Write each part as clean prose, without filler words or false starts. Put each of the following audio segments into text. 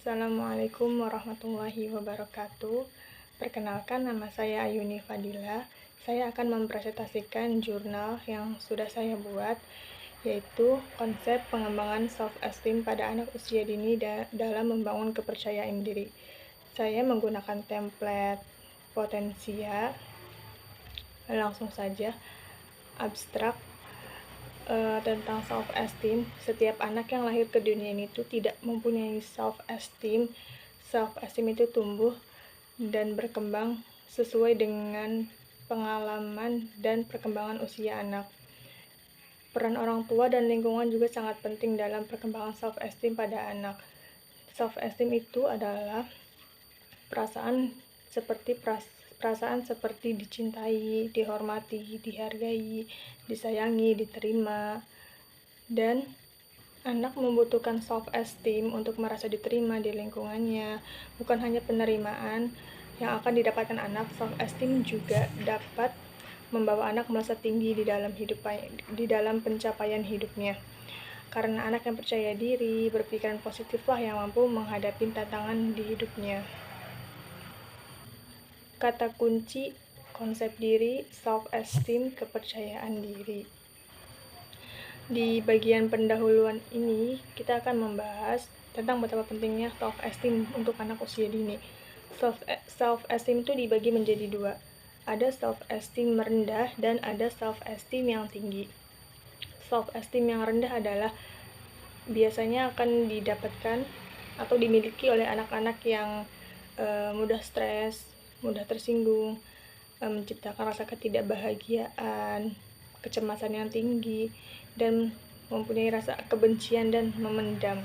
Assalamualaikum warahmatullahi wabarakatuh. Perkenalkan, nama saya Ayuni Fadila. Saya akan mempresentasikan jurnal yang sudah saya buat, yaitu konsep pengembangan self-esteem pada anak usia dini dalam membangun kepercayaan diri. Saya menggunakan template Potensia. Langsung saja, abstrak tentang self-esteem. Setiap anak yang lahir ke dunia ini tuh tidak mempunyai self-esteem. Self-esteem itu tumbuh dan berkembang sesuai dengan pengalaman dan perkembangan usia anak. Peran orang tua dan lingkungan juga sangat penting dalam perkembangan self-esteem pada anak. Self-esteem itu adalah perasaan seperti dicintai, dihormati, dihargai, disayangi, diterima. Dan anak membutuhkan self-esteem untuk merasa diterima di lingkungannya. Bukan hanya penerimaan yang akan didapatkan anak, self-esteem juga dapat membawa anak merasa tinggi di dalam pencapaian hidupnya. Karena anak yang percaya diri, berpikiran positiflah yang mampu menghadapi tantangan di hidupnya. Kata kunci konsep diri, self-esteem, kepercayaan diri. Di bagian pendahuluan ini, kita akan membahas tentang betapa pentingnya self-esteem untuk anak usia dini. Self-esteem itu dibagi menjadi dua. Ada self-esteem rendah dan ada self-esteem yang tinggi. Self-esteem yang rendah adalah biasanya akan didapatkan atau dimiliki oleh anak-anak yang mudah stres, mudah tersinggung, menciptakan rasa ketidakbahagiaan, kecemasan yang tinggi, dan mempunyai rasa kebencian dan memendam.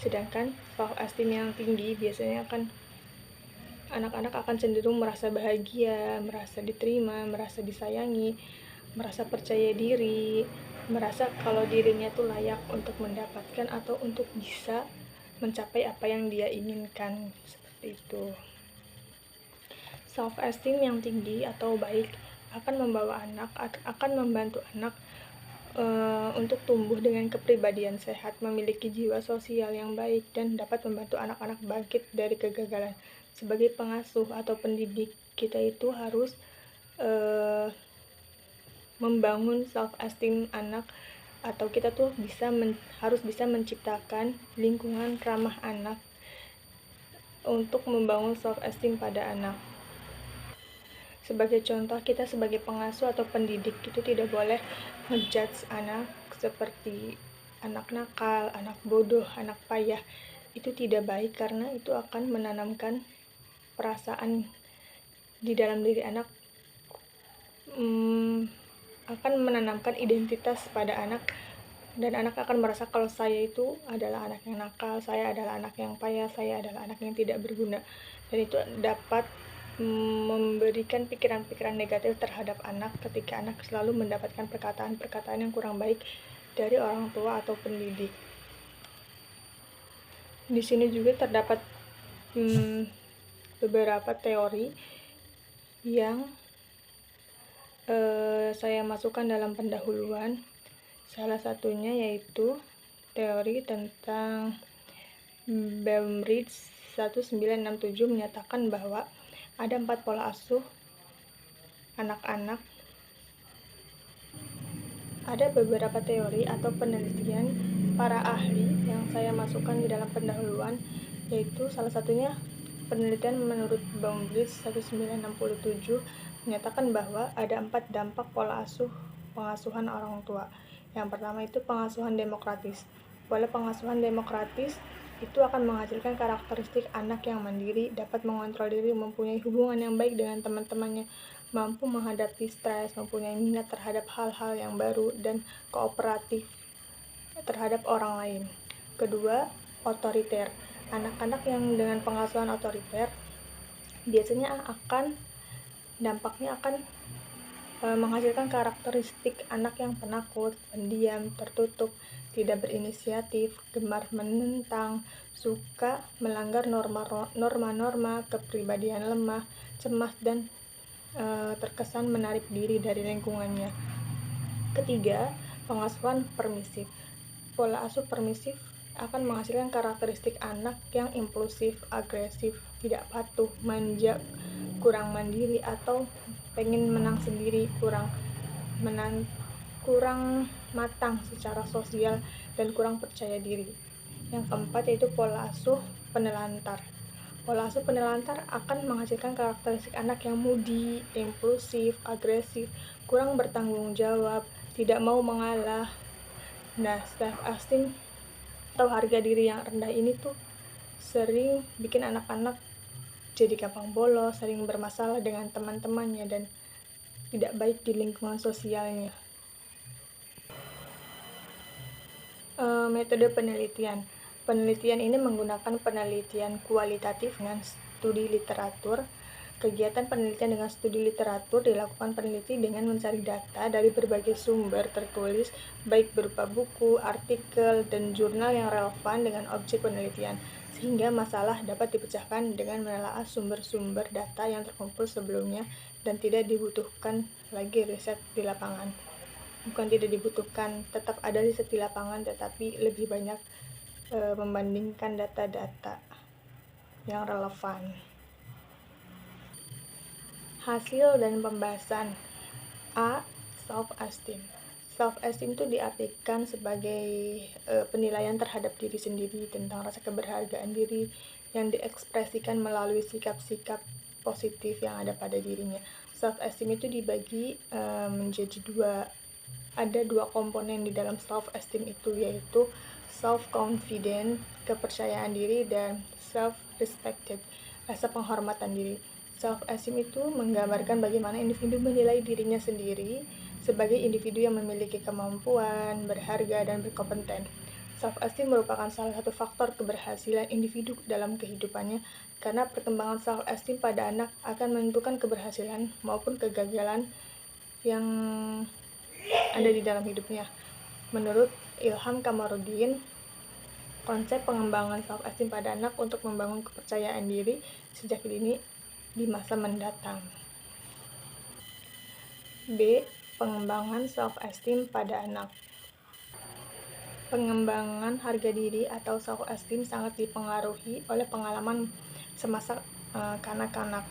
Sedangkan self-esteem yang tinggi biasanya anak-anak akan cenderung merasa bahagia, merasa diterima, merasa disayangi, merasa percaya diri, merasa kalau dirinya tuh layak untuk mendapatkan atau untuk bisa mencapai apa yang dia inginkan, seperti itu. Self-esteem yang tinggi atau baik akan membantu anak untuk tumbuh dengan kepribadian sehat, memiliki jiwa sosial yang baik, dan dapat membantu anak-anak bangkit dari kegagalan. Sebagai pengasuh atau pendidik, kita itu harus membangun self-esteem anak, atau kita tuh harus bisa menciptakan lingkungan ramah anak untuk membangun self-esteem pada anak. Sebagai contoh, kita sebagai pengasuh atau pendidik itu tidak boleh ngejudge anak seperti anak nakal, anak bodoh, anak payah. Itu tidak baik karena itu akan menanamkan perasaan di dalam diri anak, akan menanamkan identitas pada anak, dan anak akan merasa kalau saya itu adalah anak yang nakal, saya adalah anak yang payah, saya adalah anak yang tidak berguna. Dan itu dapat memberikan pikiran-pikiran negatif terhadap anak ketika anak selalu mendapatkan perkataan-perkataan yang kurang baik dari orang tua atau pendidik. Di sini juga terdapat beberapa teori yang saya masukkan dalam pendahuluan. Salah satunya yaitu teori tentang Bainbridge 1967 menyatakan bahwa ada 4 pola asuh anak-anak. Ada beberapa teori atau penelitian para ahli yang saya masukkan di dalam pendahuluan, yaitu salah satunya penelitian menurut Bainbridge 1967 menyatakan bahwa ada 4 dampak pola pengasuhan orang tua. Yang pertama itu pengasuhan demokratis. Pola pengasuhan demokratis itu akan menghasilkan karakteristik anak yang mandiri, dapat mengontrol diri, mempunyai hubungan yang baik dengan teman-temannya, mampu menghadapi stres, mempunyai minat terhadap hal-hal yang baru, dan kooperatif terhadap orang lain. Kedua, otoriter. Anak-anak yang dengan pengasuhan otoriter biasanya dampaknya akan menghasilkan karakteristik anak yang penakut, pendiam, tertutup, tidak berinisiatif, gemar menentang, suka melanggar norma-norma, kepribadian lemah, cemas, dan terkesan menarik diri dari lingkungannya. Ketiga, pengasuhan permisif. Pola asuh permisif akan menghasilkan karakteristik anak yang impulsif, agresif, tidak patuh, manja, kurang mandiri, atau pengen menang sendiri, kurang matang secara sosial, dan kurang percaya diri. Yang keempat yaitu pola asuh penelantar. Pola asuh penelantar akan menghasilkan karakteristik anak yang moody, impulsif, agresif, kurang bertanggung jawab, tidak mau mengalah. Nah, self-esteem atau harga diri yang rendah ini tuh sering bikin anak-anak jadi gampang bolos, sering bermasalah dengan teman-temannya, dan tidak baik di lingkungan sosialnya. Metode penelitian. Penelitian ini menggunakan penelitian kualitatif dengan studi literatur. Kegiatan penelitian dengan studi literatur dilakukan peneliti dengan mencari data dari berbagai sumber tertulis, baik berupa buku, artikel, dan jurnal yang relevan dengan objek penelitian, sehingga masalah dapat dipecahkan dengan menelaah sumber-sumber data yang terkumpul sebelumnya dan tidak dibutuhkan lagi riset di lapangan. Bukan tidak dibutuhkan, tetap ada riset di lapangan, tetapi lebih banyak membandingkan data-data yang relevan. Hasil dan pembahasan. A. Self-esteem. Self-esteem itu diartikan sebagai penilaian terhadap diri sendiri, tentang rasa keberhargaan diri yang diekspresikan melalui sikap-sikap positif yang ada pada dirinya. Self-esteem itu dibagi menjadi ada dua komponen di dalam self-esteem itu, yaitu self-confident, kepercayaan diri, dan self-respected, rasa penghormatan diri. Self-esteem itu menggambarkan bagaimana individu menilai dirinya sendiri sebagai individu yang memiliki kemampuan, berharga, dan berkompeten. Self-esteem merupakan salah satu faktor keberhasilan individu dalam kehidupannya, karena perkembangan self-esteem pada anak akan menentukan keberhasilan maupun kegagalan yang ada di dalam hidupnya. Menurut Ilham Kamaruddin, konsep pengembangan self-esteem pada anak untuk membangun kepercayaan diri sejak dini di masa mendatang. B. Pengembangan self-esteem pada anak. Pengembangan harga diri atau self-esteem sangat dipengaruhi oleh pengalaman semasa kanak-kanak.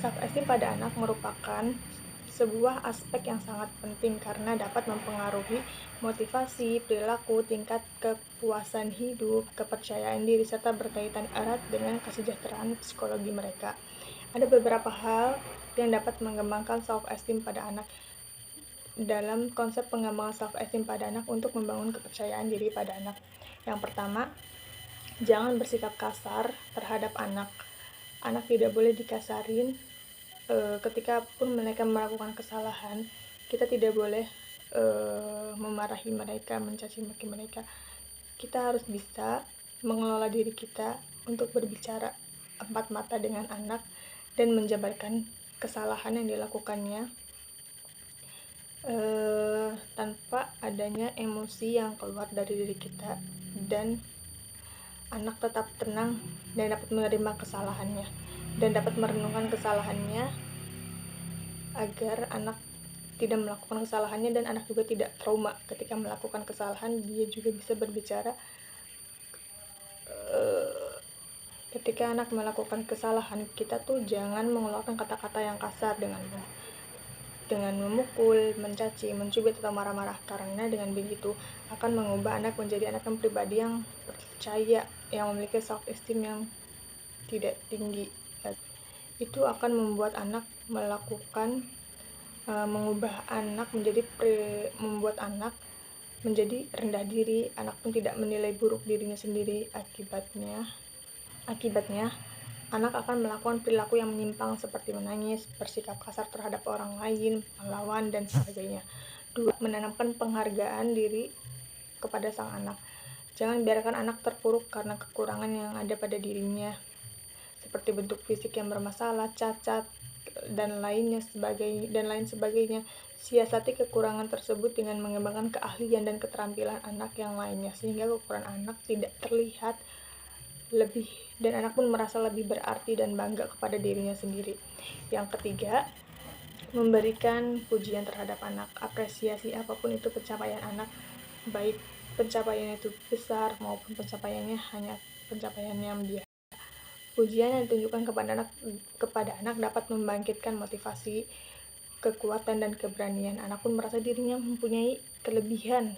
Self-esteem pada anak merupakan sebuah aspek yang sangat penting karena dapat mempengaruhi motivasi, perilaku, tingkat kepuasan hidup, kepercayaan diri, serta berkaitan erat dengan kesejahteraan psikologi mereka. Ada beberapa hal yang dapat mengembangkan self-esteem pada anak. Dalam konsep pengembangan self-esteem pada anak untuk membangun kepercayaan diri pada anak. Yang pertama, jangan bersikap kasar terhadap anak. Anak tidak boleh dikasarin. Ketika pun mereka melakukan kesalahan, kita tidak boleh memarahi mereka, mencaci maki mereka. Kita harus bisa mengelola diri kita untuk berbicara empat mata dengan anak dan menjabarkan kesalahan yang dilakukannya tanpa adanya emosi yang keluar dari diri kita, dan anak tetap tenang dan dapat menerima kesalahannya dan dapat merenungkan kesalahannya agar anak tidak melakukan kesalahannya, dan anak juga tidak trauma ketika melakukan kesalahan. Dia juga bisa berbicara ketika anak melakukan kesalahan. Kita tuh jangan mengeluarkan kata-kata yang kasar dengan memukul, mencaci, mencubit, atau marah-marah, karena dengan begitu akan mengubah anak menjadi anak yang pribadi yang percaya, yang memiliki self-esteem yang tidak tinggi. Itu akan membuat anak membuat anak menjadi rendah diri. Anak pun tidak menilai buruk dirinya sendiri. Akibatnya, anak akan melakukan perilaku yang menyimpang seperti menangis, bersikap kasar terhadap orang lain, melawan, dan sebagainya. 2. Menanamkan penghargaan diri kepada sang anak. Jangan biarkan anak terpuruk karena kekurangan yang ada pada dirinya, seperti bentuk fisik yang bermasalah, cacat, dan lain sebagainya. Siasati kekurangan tersebut dengan mengembangkan keahlian dan keterampilan anak yang lainnya, sehingga kekurangan anak tidak terlihat lebih, dan anak pun merasa lebih berarti dan bangga kepada dirinya sendiri. Yang ketiga, memberikan pujian terhadap anak. Apresiasi apapun itu pencapaian anak, baik pencapaiannya itu besar maupun pencapaiannya hanya pencapaian yang biasa. Pujian yang ditunjukkan kepada anak dapat membangkitkan motivasi, kekuatan, dan keberanian. Anak pun merasa dirinya mempunyai kelebihan,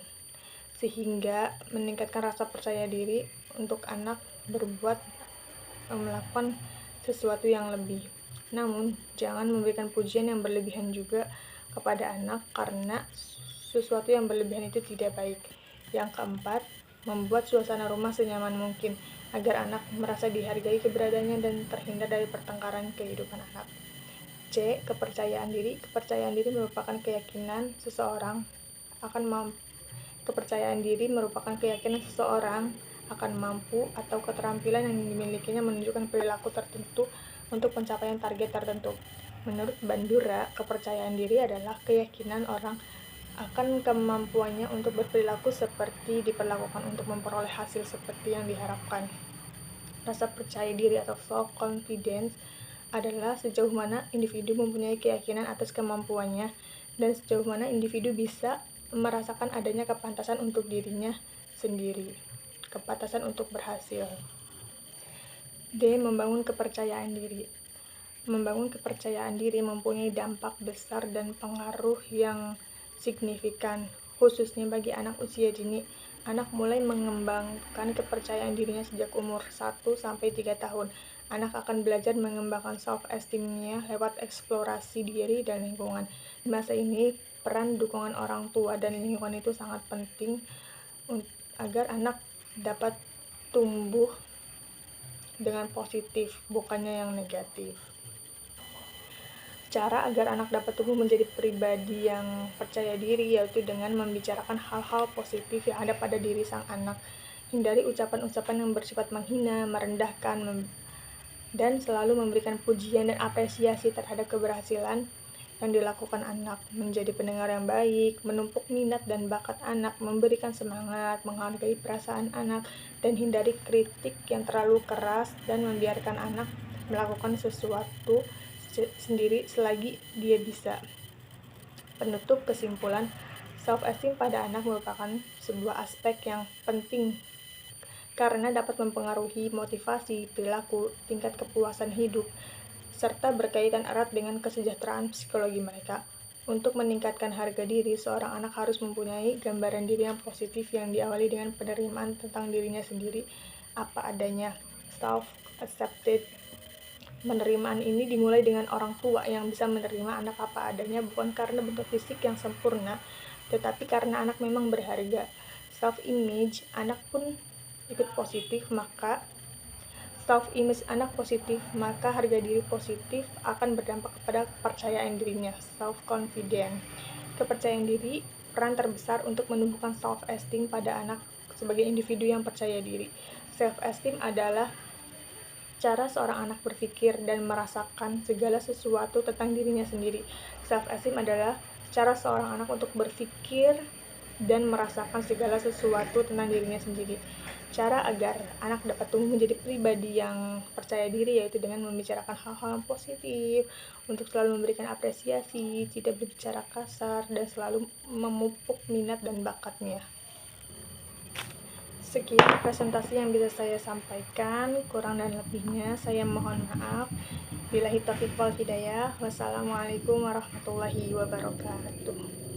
sehingga meningkatkan rasa percaya diri untuk anak melakukan sesuatu yang lebih. Namun, jangan memberikan pujian yang berlebihan juga kepada anak, karena sesuatu yang berlebihan itu tidak baik. Yang keempat, membuat suasana rumah senyaman mungkin agar anak merasa dihargai keberadaannya dan terhindar dari pertengkaran kehidupan anak. C. Kepercayaan diri. Kepercayaan diri merupakan keyakinan seseorang akan mampu atau keterampilan yang dimilikinya menunjukkan perilaku tertentu untuk pencapaian target tertentu. Menurut Bandura, kepercayaan diri adalah keyakinan orang akan kemampuannya untuk berperilaku seperti diperlakukan untuk memperoleh hasil seperti yang diharapkan. Rasa percaya diri atau self-confidence adalah sejauh mana individu mempunyai keyakinan atas kemampuannya dan sejauh mana individu bisa merasakan adanya kepantasan untuk dirinya sendiri, kepantasan untuk berhasil. D. Membangun kepercayaan diri. Membangun kepercayaan diri mempunyai dampak besar dan pengaruh yang signifikan, khususnya bagi anak usia dini. Anak mulai mengembangkan kepercayaan dirinya sejak umur 1-3 tahun. Anak akan belajar mengembangkan self-esteem-nya lewat eksplorasi diri dan lingkungan. Di masa ini, peran dukungan orang tua dan lingkungan itu sangat penting agar anak dapat tumbuh dengan positif, bukannya yang negatif. Cara agar anak dapat tumbuh menjadi pribadi yang percaya diri yaitu dengan membicarakan hal-hal positif yang ada pada diri sang anak. Hindari ucapan-ucapan yang bersifat menghina, merendahkan, dan selalu memberikan pujian dan apresiasi terhadap keberhasilan yang dilakukan anak. Menjadi pendengar yang baik, menumpuk minat dan bakat anak, memberikan semangat, menghargai perasaan anak, dan hindari kritik yang terlalu keras dan membiarkan anak melakukan sesuatu sendiri selagi dia bisa. Penutup kesimpulan, self-esteem pada anak merupakan sebuah aspek yang penting karena dapat mempengaruhi motivasi, perilaku, tingkat kepuasan hidup, serta berkaitan erat dengan kesejahteraan psikologi mereka. Untuk meningkatkan harga diri, seorang anak harus mempunyai gambaran diri yang positif yang diawali dengan penerimaan tentang dirinya sendiri apa adanya, self-accepted. Penerimaan ini dimulai dengan orang tua yang bisa menerima anak apa adanya, bukan karena bentuk fisik yang sempurna, tetapi karena anak memang berharga. Self-image anak pun ikut positif, maka harga diri positif akan berdampak kepada kepercayaan dirinya, self-confidence. Kepercayaan diri peran terbesar untuk menumbuhkan self-esteem pada anak sebagai individu yang percaya diri. Self-esteem adalah cara seorang anak berpikir dan merasakan segala sesuatu tentang dirinya sendiri. Self-esteem adalah cara seorang anak untuk berpikir dan merasakan segala sesuatu tentang dirinya sendiri. Cara agar anak dapat tumbuh menjadi pribadi yang percaya diri yaitu dengan membicarakan hal-hal yang positif, untuk selalu memberikan apresiasi, tidak berbicara kasar, dan selalu memupuk minat dan bakatnya. Sekian presentasi yang bisa saya sampaikan, kurang dan lebihnya saya mohon maaf. Billahi taufiq wal hidayah. Wassalamualaikum warahmatullahi wabarakatuh.